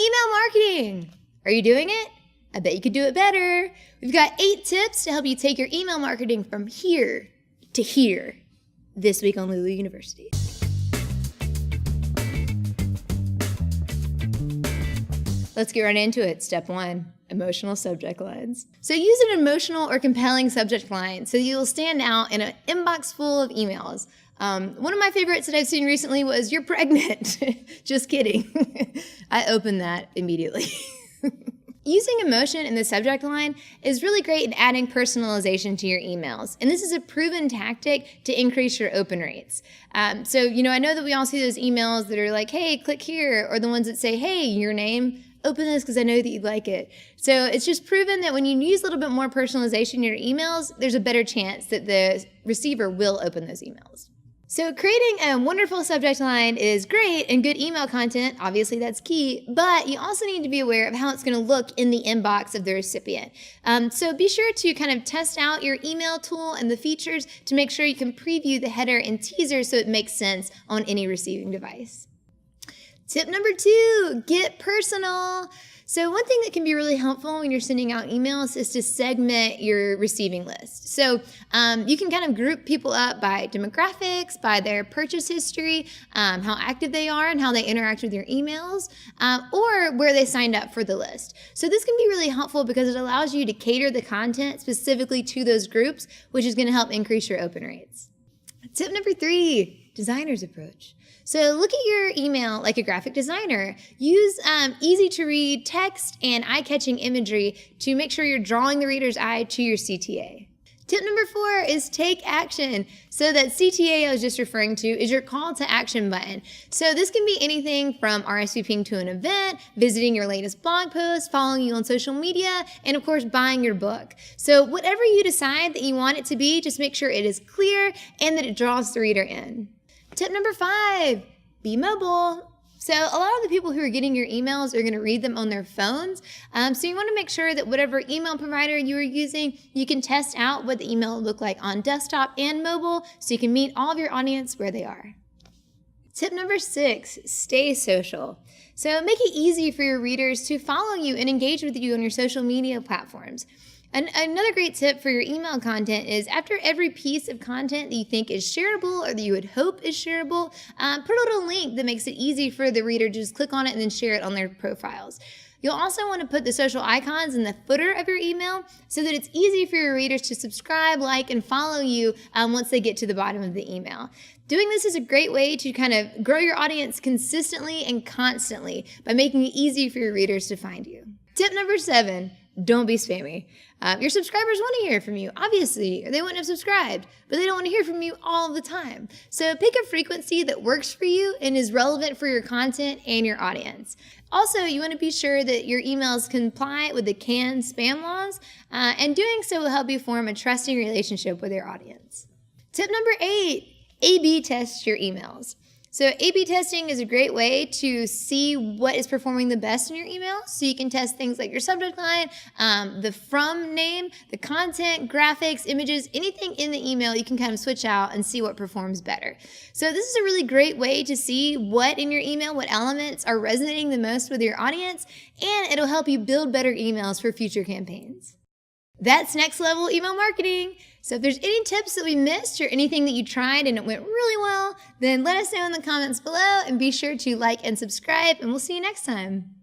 Email marketing. Are you doing it? I bet you could do it better. We've got 8 tips to help you take your email marketing from here to here this week on Lulu University. Let's get right into it. Step 1, emotional subject lines. So use an emotional or compelling subject line so you'll stand out in an inbox full of emails. One of my favorites that I've seen recently was, "You're pregnant." Just kidding. I opened that immediately. Using emotion in the subject line is really great in adding personalization to your emails. And this is a proven tactic to increase your open rates. I know that we all see those emails that are like, "Hey, click here," or the ones that say, "Hey, your name, open this because I know that you like it." So it's just proven that when you use a little bit more personalization in your emails, there's a better chance that the receiver will open those emails. So creating a wonderful subject line is great, and good email content, obviously that's key, but you also need to be aware of how it's going to look in the inbox of the recipient. So be sure to kind of test out your email tool and the features to make sure you can preview the header and teaser so it makes sense on any receiving device. Tip number 2, get personal. So one thing that can be really helpful when you're sending out emails is to segment your receiving list. So you can kind of group people up by demographics, by their purchase history, how active they are and how they interact with your emails, or where they signed up for the list. So this can be really helpful because it allows you to cater the content specifically to those groups, which is going to help increase your open rates. Tip number 3, designer's approach. So look at your email like a graphic designer. Use easy-to-read text and eye-catching imagery to make sure you're drawing the reader's eye to your CTA. Tip number 4 is take action. So that CTA I was just referring to is your call to action button. So this can be anything from RSVPing to an event, visiting your latest blog post, following you on social media, and of course buying your book. So whatever you decide that you want it to be, just make sure it is clear and that it draws the reader in. Tip number 5, be mobile. So a lot of the people who are getting your emails are going to read them on their phones. So you want to make sure that whatever email provider you are using, you can test out what the email will look like on desktop and mobile so you can meet all of your audience where they are. Tip number 6, stay social. So make it easy for your readers to follow you and engage with you on your social media platforms. And another great tip for your email content is after every piece of content that you think is shareable or that you would hope is shareable, put a little link that makes it easy for the reader to just click on it and then share it on their profiles. You'll also want to put the social icons in the footer of your email so that it's easy for your readers to subscribe, like, and follow you once they get to the bottom of the email. Doing this is a great way to kind of grow your audience consistently and constantly by making it easy for your readers to find you. Tip number 7, don't be spammy. Your subscribers want to hear from you, obviously, or they wouldn't have subscribed, but they don't want to hear from you all the time. So pick a frequency that works for you and is relevant for your content and your audience. Also, you want to be sure that your emails comply with the CAN spam laws, and doing so will help you form a trusting relationship with your audience. Tip number 8, A/B test your emails. So A/B testing is a great way to see what is performing the best in your email. So you can test things like your subject line, the from name, the content, graphics, images, anything in the email you can kind of switch out and see what performs better. So this is a really great way to see what in your email, what elements are resonating the most with your audience, and it'll help you build better emails for future campaigns. That's next level email marketing. So if there's any tips that we missed or anything that you tried and it went really well, then let us know in the comments below and be sure to like and subscribe, and we'll see you next time.